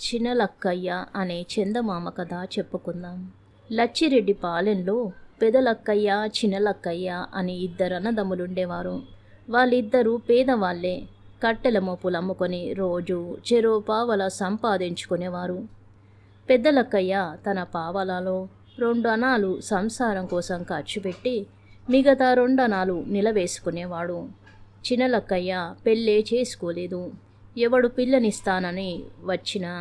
చిన్నలక్కయ్య అనే చందమామ కథ చెప్పుకుందాం. లచ్చిరెడ్డి పాలెంలో పెదలక్కయ్య, చిన్నలక్కయ్య అని ఇద్దరు అన్నదమ్ములుండేవారు. వాళ్ళిద్దరూ పేదవాళ్లే. కట్టెల మోపులు అమ్ముకొని రోజు చెరో పావలా సంపాదించుకునేవారు. పెద్దలక్కయ్య తన పావలాలో 2 అణాలు సంసారం కోసం ఖర్చు పెట్టి మిగతా 2 అణాలు నిలవేసుకునేవాడు. చిన్నలక్కయ్య పెళ్ళే చేసుకోలేదు. ఎవడు పిల్లనిస్తానని వచ్చినా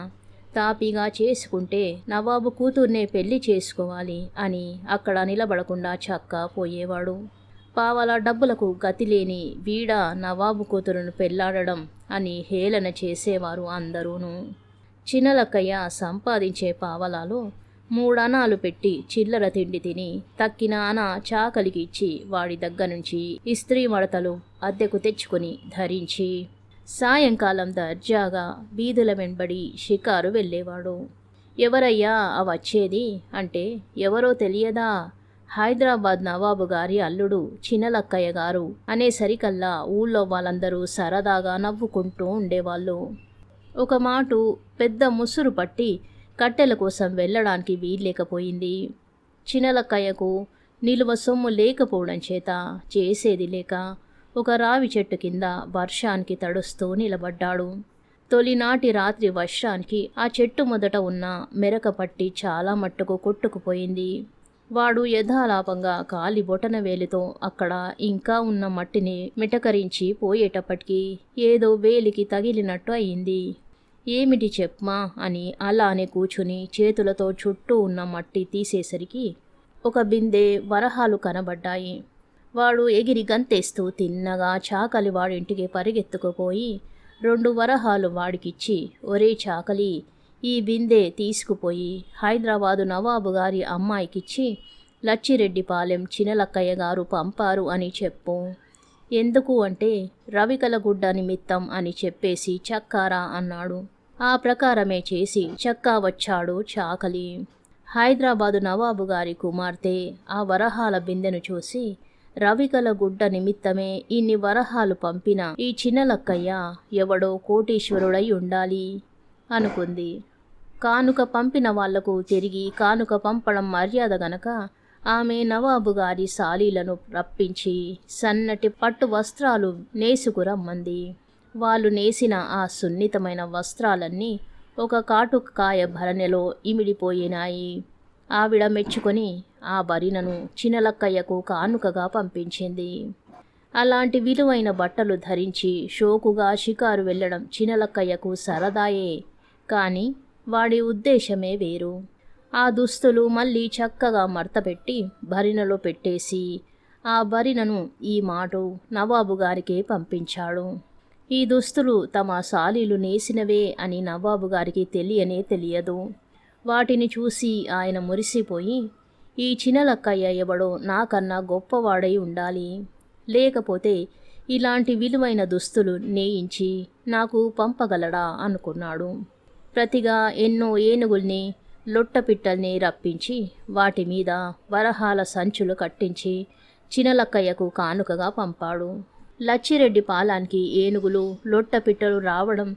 తాపిగా చేసుకుంటే నవాబు కూతుర్నే పెళ్లి చేసుకోవాలి అని అక్కడ నిలబడకుండా చక్కా పోయేవాడు. పావలా డబ్బులకు గతిలేని వీడ నవాబు కూతురును పెళ్లాడడం అని హేళన చేసేవారు అందరూను. చిన్నలక్కయ్య సంపాదించే పావలాలో 3 అణాలు పెట్టి చిల్లర తిండి తిని తక్కిన అణ చాకలికి ఇచ్చి వాడి దగ్గర నుంచి ఇస్త్రీ మడతలు అద్దెకు తెచ్చుకొని ధరించి సాయంకాలం దర్జాగా వీధుల వెంబడి షికారు వెళ్ళేవాడు. ఎవరయ్యా వచ్చేది అంటే ఎవరో తెలియదా, హైదరాబాద్ నవాబు గారి అల్లుడు చిన్నలక్కయ్య గారు అనేసరికల్లా ఊళ్ళో వాళ్ళందరూ సరదాగా నవ్వుకుంటూ ఉండేవాళ్ళు. ఒక మాటు పెద్ద ముసురు పట్టి కట్టెల కోసం వెళ్ళడానికి వీల్లేకపోయింది. చిన్నలక్కయ్యకు నిలువ సొమ్ము లేకపోవడం చేత చేసేది లేక ఒక రావి చెట్టు కింద వర్షానికి తడుస్తూ నిలబడ్డాడు. తొలినాటి రాత్రి వర్షానికి ఆ చెట్టు మొదట ఉన్న మెరక పట్టి చాలా మట్టుకు కొట్టుకుపోయింది. వాడు యథాలాపంగా కాలి బొటన వేలితో అక్కడ ఇంకా ఉన్న మట్టిని మిటకరించి పోయేటప్పటికీ ఏదో వేలికి తగిలినట్టు అయింది. ఏమిటి చెప్పమా అని అలానే కూర్చుని చేతులతో చుట్టూ ఉన్న మట్టి తీసేసరికి ఒక బిందె వరహాలు కనబడ్డాయి. వాడు ఎగిరి గంతేస్తూ తిన్నగా చాకలి వాడింటికి పరిగెత్తుకుపోయి 2 వరహాలు వాడికిచ్చి, ఒరే చాకలి, ఈ బిందె తీసుకుపోయి హైదరాబాదు నవాబు గారి అమ్మాయికిచ్చి లచ్చిరెడ్డి పాలెం చిన్నలక్కయ్య గారు పంపారు అని చెప్పు. ఎందుకు అంటే రవికల గుడ్డ నిమిత్తం అని చెప్పేసి చక్కారా అన్నాడు. ఆ ప్రకారమే చేసి చక్కా వచ్చాడు చాకలి. హైదరాబాదు నవాబు గారి కుమార్తె ఆ వరహాల బిందెను చూసి, రవికల గుడ్డ నిమిత్తమే ఇన్ని వరహాలు పంపిన ఈ చిన్నలక్కయ్య ఎవడో కోటీశ్వరుడై ఉండాలి అనుకుంది. కానుక పంపిన వాళ్లకు తిరిగి కానుక పంపడం మర్యాద గనక ఆమె నవాబు గారి సాలీలను రప్పించి సన్నటి పట్టు వస్త్రాలు నేసుకురమ్మంది. వాళ్ళు నేసిన ఆ సున్నితమైన వస్త్రాలన్నీ ఒక కాటుకాయ భరణెలో ఇమిడిపోయినాయి. ఆవిడ మెచ్చుకొని ఆ భరిణను చిన్నలక్కయ్యకు కానుకగా పంపించింది. అలాంటి విలువైన బట్టలు ధరించి షోకుగా షికారు వెళ్ళడం చిన్నలక్కయ్యకు సరదాయే, కానీ వాడి ఉద్దేశమే వేరు. ఆ దుస్తులు మళ్ళీ చక్కగా మర్తపెట్టి భరిణలో పెట్టేసి ఆ భరిణను ఈ మాటు నవాబు గారికే పంపించాడు. ఈ దుస్తులు తమ సాలీలు నేసినవే అని నవాబు గారికి తెలియనే తెలియదు. వాటిని చూసి ఆయన మురిసిపోయి, ఈ చిన్నలక్కయ్య ఎవడో నాకన్నా గొప్పవాడై ఉండాలి, లేకపోతే ఇలాంటి విలువైన దుస్తులు నేయించి నాకు పంపగలడా అనుకున్నాడు. ప్రతిగా ఎన్నో ఏనుగుల్ని లొట్టపిట్టల్ని రప్పించి వాటి మీద వరహాల సంచులు కట్టించి చిన్నలక్కయ్యకు కానుకగా పంపాడు. లచ్చిరెడ్డి పాలానికి ఏనుగులు లొట్టపిట్టలు రావడం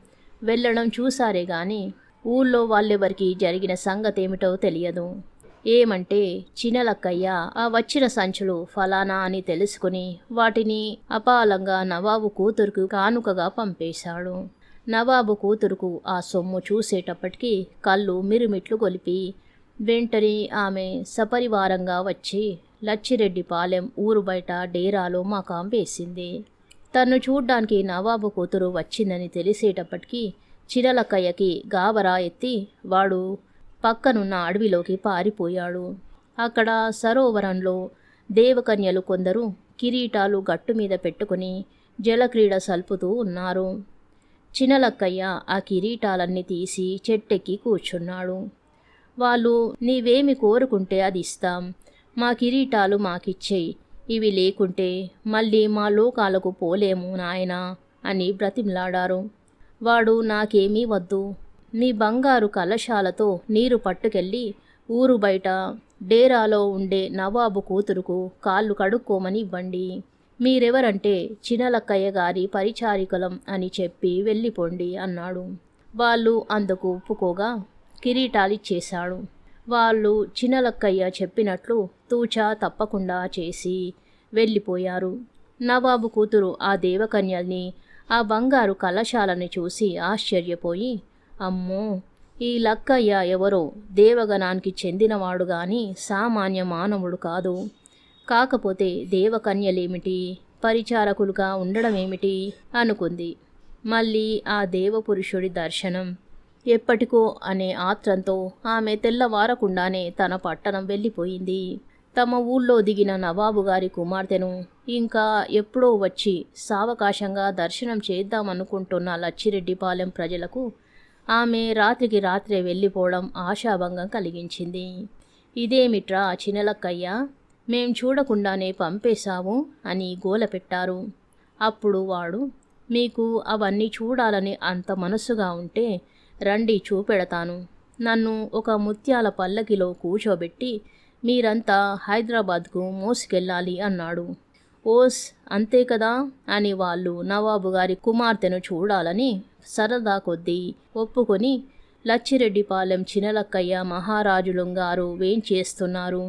వెళ్ళడం చూసారే గాని ఊళ్ళో వాళ్ళెవరికి జరిగిన సంగతేమిటో తెలియదు. ఏమంటే చిన్నలక్కయ్య ఆ వచ్చిన సంచులు ఫలానా అని తెలుసుకుని వాటిని అపాలంగా నవాబు కూతురుకు కానుకగా పంపేశాడు. నవాబు కూతురుకు ఆ సొమ్ము చూసేటప్పటికీ కళ్ళు మిరుమిట్లు గొలిపి వెంటనే ఆమె సపరివారంగా వచ్చి లచ్చిరెడ్డి పాలెం ఊరు బయట డేరాలో మకాం వేసింది. తన్ను చూడ్డానికి నవాబు కూతురు వచ్చిందని తెలిసేటప్పటికీ చిన్నలక్కయ్యకి గాబరా ఎత్తి వాడు పక్కనున్న అడవిలోకి పారిపోయాడు. అక్కడ సరోవరంలో దేవకన్యలు కొందరు కిరీటాలు గట్టు మీద పెట్టుకుని జలక్రీడ సల్పుతూ ఉన్నారు. చిన్నలక్కయ్య ఆ కిరీటాలన్నీ తీసి చెట్టెక్కి కూర్చున్నాడు. వాళ్ళు నీవేమి కోరుకుంటే అది ఇస్తాం, మా కిరీటాలు మాకిచ్చేయి, ఇవి లేకుంటే మళ్ళీ మా లోకాలకు పోలేము నాయనా అని బ్రతిమలాడారు. వాడు నాకేమీ వద్దు, మీ బంగారు కలశాలతో నీరు పట్టుకెళ్ళి ఊరు బయట డేరాలో ఉండే నవాబు కూతురుకు కాళ్ళు కడుక్కోమని ఇవ్వండి, మీరెవరంటే చిన్నలక్కయ్య గారి పరిచారికలం అని చెప్పి వెళ్ళిపోండి అన్నాడు. వాళ్ళు అందుకు ఒప్పుకోగా కిరీటాలిచ్చేశాడు. వాళ్ళు చినలక్కయ్య చెప్పినట్లు తూచా తప్పకుండా చేసి వెళ్ళిపోయారు. నవాబు కూతురు ఆ దేవకన్యల్ని, ఆ బంగారు కలశాలని చూసి ఆశ్చర్యపోయి, అమ్మో, ఈ లక్కయ్య ఎవరో దేవగణానికి చెందినవాడు గాని సామాన్య మానవుడు కాదు. కాకపోతే దేవకన్యలేమిటి, పరిచారకులుగా ఉండడమేమిటి అనుకుంది. మళ్ళీ ఆ దేవపురుషుడి దర్శనం ఎప్పటికో అనే ఆత్రంతో ఆమె తెల్లవారకుండానే తన పట్టణం వెళ్ళిపోయింది. తమ ఊళ్ళో దిగిన నవాబు గారి కుమార్తెను ఇంకా ఎప్పుడో వచ్చి సావకాశంగా దర్శనం చేద్దామనుకుంటున్న లచ్చిరెడ్డిపాలెం ప్రజలకు ఆమె రాత్రికి రాత్రే వెళ్ళిపోవడం ఆశాభంగం కలిగించింది. ఇదేమిట్రా చినలక్కయ్య, మేం చూడకుండానే పంపేశావు అని గోల పెట్టారు. అప్పుడు వాడు, మీకు అవన్నీ చూడాలని అంత మనస్సుగా ఉంటే రండి చూపెడతాను. నన్ను ఒక ముత్యాల పల్లకిలో కూర్చోబెట్టి మీరంతా హైదరాబాద్కు మోసుకెళ్ళాలి అన్నాడు. ఓస్, అంతే కదా అని వాళ్ళు నవాబు గారి కుమార్తెను చూడాలని సరదా కొద్దీ ఒప్పుకొని లచ్చిరెడ్డిపాలెం చినలక్కయ్య మహారాజులుంగారు వేంచేస్తున్నారు,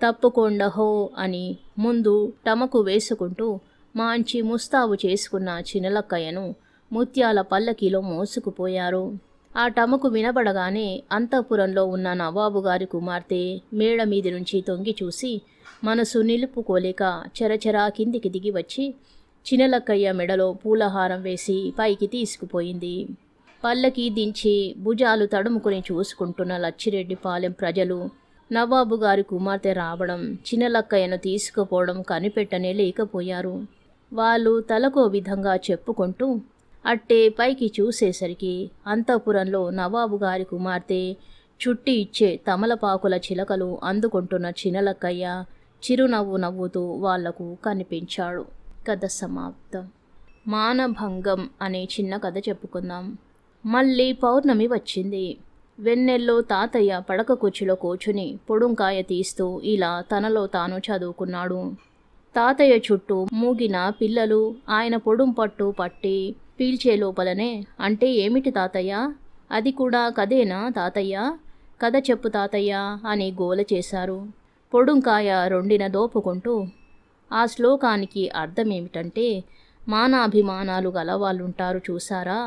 తప్పుకోండ హో అని ముందు టమకు వేసుకుంటూ మాంచి ముస్తాబు చేసుకున్న చినలక్కయ్యను ముత్యాల పల్లకిలో మోసుకుపోయారు. ఆ టమకు వినబడగానే అంతఃపురంలో ఉన్న నవాబు గారి కుమార్తె మేడ మీది నుంచి తొంగి చూసి మనసు నిలుపుకోలేక చరచరా కిందికి దిగి వచ్చి చినలక్కయ్య మెడలో పూలహారం వేసి పైకి తీసుకుపోయింది. పల్లకి దించి భుజాలు తడుముకుని చూసుకుంటున్న లచ్చిరెడ్డిపాలెం ప్రజలు నవాబు గారి కుమార్తె రావడం, చినలక్కయ్యను తీసుకుపోవడం కనిపెట్టనే లేకపోయారు. వాళ్ళు తలకో విధంగా చెప్పుకుంటూ అట్టే పైకి చూసేసరికి అంతఃపురంలో నవాబు గారి కుమార్తె చుట్టి ఇచ్చే తమలపాకుల చిలకలు అందుకుంటున్న చినలక్కయ్య చిరునవ్వు నవ్వుతూ వాళ్లకు కనిపించాడు. కథ సమాప్తం. మానభంగం అనే చిన్న కథ చెప్పుకుందాం. మళ్ళీ పౌర్ణమి వచ్చింది. వెన్నెల్లో తాతయ్య పడక కుర్చీలో కూర్చుని పొడుంకాయ తీస్తూ ఇలా తనలో తాను చదువుకున్నాడు. తాతయ్య చుట్టూ మూగిన పిల్లలు ఆయన పొడుం పట్టు పట్టి పీల్చే లోపలనే, అంటే ఏమిటి తాతయ్య, అది కూడా కథేనా తాతయ్య, కథ చెప్పు తాతయ్య అని గోల చేశారు. పొడుంకాయ రొండిన దోపుకుంటూ, ఆ శ్లోకానికి అర్థమేమిటంటే, మానాభిమానాలు గలవాళ్ళుంటారు చూసారా,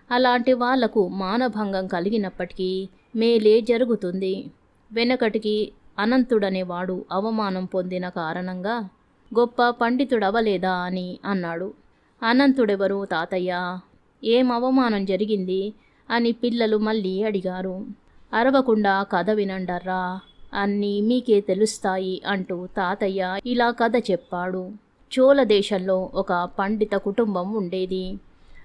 అలాంటి వాళ్లకు మానభంగం కలిగినప్పటికీ మేలే జరుగుతుంది. వెనకటికి అనంతుడనేవాడు అవమానం పొందిన కారణంగా గొప్ప పండితుడవలేదా అని అన్నాడు. అనంతుడెవరు తాతయ్య, ఏం అవమానం జరిగింది అని పిల్లలు మళ్ళీ అడిగారు. అరవకుండా కథ వినండర్రా, అన్నీ మీకే తెలుస్తాయి అంటూ తాతయ్య ఇలా కథ చెప్పాడు. చోళ దేశంలో ఒక పండిత కుటుంబం ఉండేది.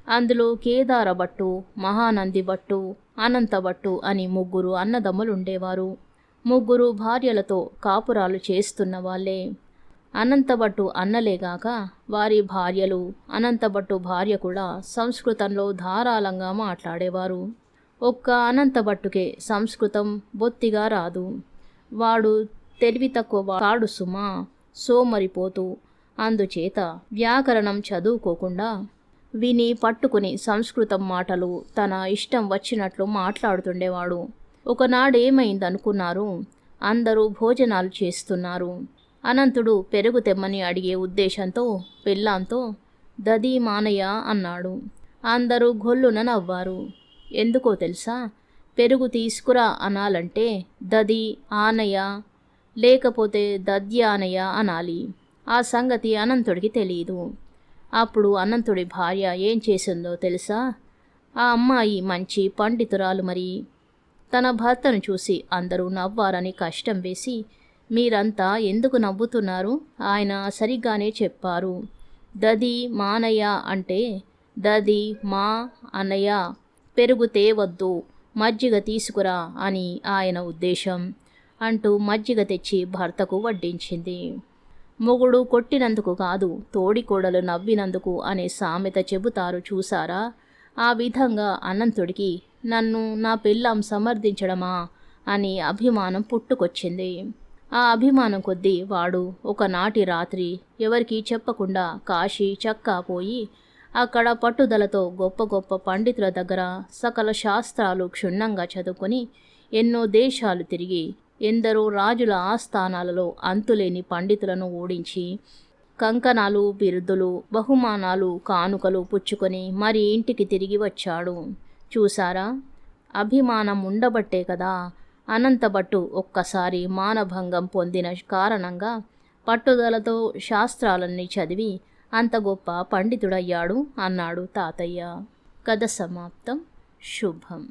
అందులో కేదారభట్టు, మహానంది భట్టు, అనంతభట్టు అని ముగ్గురు అన్నదమ్ములుండేవారు. ముగ్గురు భార్యలతో కాపురాలు చేస్తున్న వాళ్ళే. అనంతభట్టు అన్నలేగాక వారి భార్యలు, అనంతభట్టు భార్య కూడా సంస్కృతంలో ధారాళంగా మాట్లాడేవారు. ఒక్క అనంతభట్టుకే సంస్కృతం బొత్తిగా రాదు. వాడు తెలివి తక్కువ వాడు సుమా, సోమరిపోతూ. అందుచేత వ్యాకరణం చదువుకోకుండా విని పట్టుకుని సంస్కృతం మాటలు తన ఇష్టం వచ్చినట్లు మాట్లాడుతుండేవాడు. ఒకనాడేమైందనుకున్నారు, అందరూ భోజనాలు చేస్తున్నారు. అనంతుడు పెరుగు తెమ్మని అడిగే ఉద్దేశంతో పెళ్ళాంతో దది మానయ్య అన్నాడు. అందరూ గొల్లున నవ్వారు. ఎందుకో తెలుసా, పెరుగు తీసుకురా అనాలంటే దది ఆనయ్య లేకపోతే దద్యానయ్య అనాలి. ఆ సంగతి అనంతుడికి తెలియదు. అప్పుడు అనంతుడి భార్య ఏం చేసిందో తెలుసా, ఆ అమ్మాయి మంచి పండితురాలు మరి. తన భర్తను చూసి అందరూ నవ్వారని కష్టం వేసి, మీరంతా ఎందుకు నవ్వుతున్నారు, ఆయన సరిగ్గానే చెప్పారు, దది మానయ్య అంటే దది మా అన్నయ్య, పెరుగు తేవద్దు, మజ్జిగ తీసుకురా అని ఆయన ఉద్దేశం అంటూ మజ్జిగ తెచ్చి భర్తకు వడ్డించింది. మొగుడు కొట్టినందుకు కాదు, తోడికోడలు నవ్వినందుకు అనే సామెత చెబుతారు చూసారా. ఆ విధంగా అనంతుడికి నన్ను నా పెళ్ళాం సమర్థించడమా అని అభిమానం పుట్టుకొచ్చింది. ఆ అభిమానం కొద్దీ వాడు ఒకనాటి రాత్రి ఎవరికీ చెప్పకుండా కాశీ చక్కా పోయి అక్కడ పట్టుదలతో గొప్ప గొప్ప పండితుల దగ్గర సకల శాస్త్రాలు క్షుణ్ణంగా చదువుకొని ఎన్నో దేశాలు తిరిగి ఎందరో రాజుల ఆస్థానాలలో అంతులేని పండితులను ఓడించి కంకణాలు, బిరుదులు, బహుమానాలు, కానుకలు పుచ్చుకొని మరి ఇంటికి తిరిగి వచ్చాడు. చూసారా, అభిమానం ఉండబట్టే కదా అనంతభట్టు ఒక్కసారి మానభంగం పొందిన కారణంగా పట్టుదలతో శాస్త్రాలన్నీ చదివి అంత గొప్ప పండితుడయ్యాడు అన్నాడు తాతయ్య. కథ సమాప్తం. శుభం.